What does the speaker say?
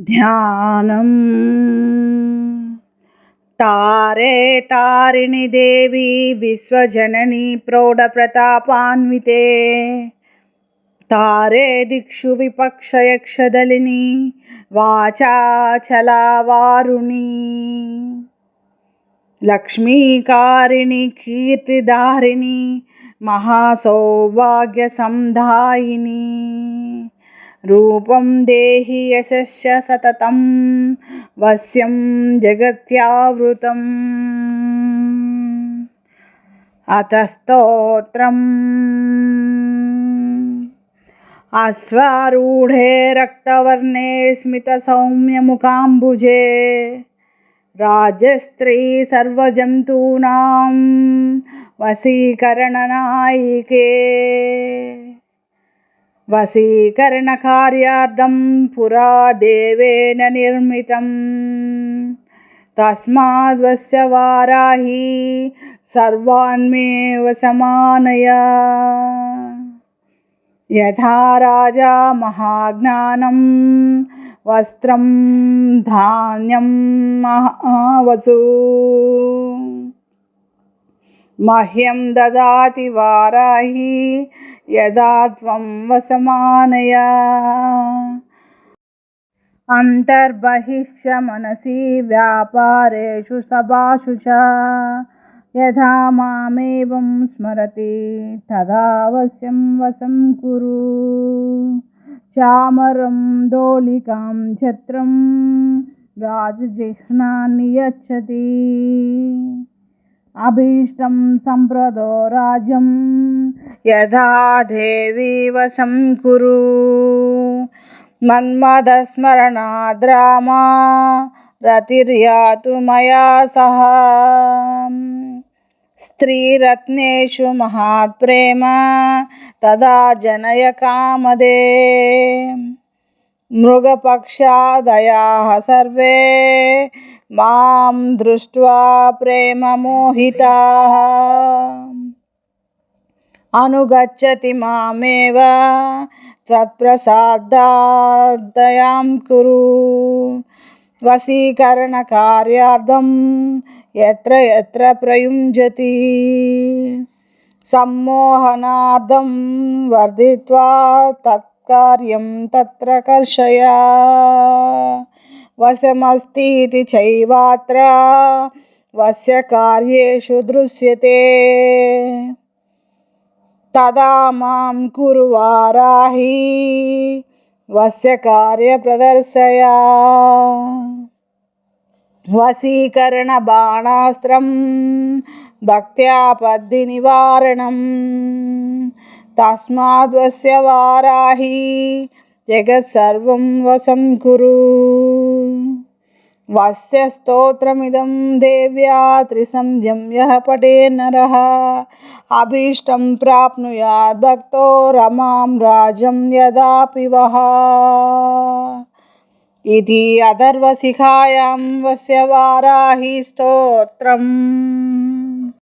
ध्यानम्। तारे तारिणि देवी विश्वजननी प्रौढप्रतापान्विते, तारे दिक्षु विपक्षयक्षदलिनी वाचाचलावारुणी, लक्ष्मीकारिणि कीर्तिदारिणि महासौभाग्यसंधायिनी, रूपं देहि यशश्च सततं वश्यं जगत्यावृतम्। अथ स्तोत्रम्। अश्वारूढे रक्तवर्णे स्मितसौम्यमुखाम्बुजे, राजस्त्री सर्वजन्तूनां वशीकरणनायिके, वशीकरणकार्यार्थं पुरा देवेन निर्मितं, तस्माद्वस्य वाराही सर्वान्मे वशमानय। यथा राजा महाज्ञानं वस्त्रं धान्यं महावसु, मह्यं ददाति वाराही यदा त्वं वसमानय। अन्तर्बहिश्च मनसि व्यापारेषु सभासु च, यथा मामेवं स्मरति तदा वश्यं वशं कुरु। चामरं दोलिकां छत्रं राजजिह्नानि यच्छति, अभीष्टं सम्प्रदो राज्यं यथा देवी वशं कुरु। मन्मथस्मरणाद् रामा रतिर्यातु मया सह, स्त्रीरत्नेषु महात्प्रेम तदा जनय कामदे। मृगपक्षादयाः सर्वे मां दृष्ट्वा प्रेममोहिताः, अनुगच्छति मामेव त्वत्प्रसादात् दयां कुरु। वशीकरणकार्यार्थं यत्र यत्र प्रयुञ्जति, सम्मोहनार्थं वर्धित्वा तत्कार्यं तत्र कर्षय। वशमस्तीति चैवात्र वस्य कार्येषु दृश्यते, तदा मां कुरु वाराही वस्य कार्यप्रदर्शय। वशीकरणबाणास्त्रं भक्त्यापद्धिनिवारणं, तस्माद्वस्य वाराही जगत्सर्वं वशं कुरु। वस्य स्तोत्रमिदं देव्या त्रिसन्ध्यं यः पठेत् नरः, अभीष्टं प्राप्नुयात् भक्तो रमां राजं यदापि वः। इति अथर्वशिखायां वस्य वाराही स्तोत्रम्।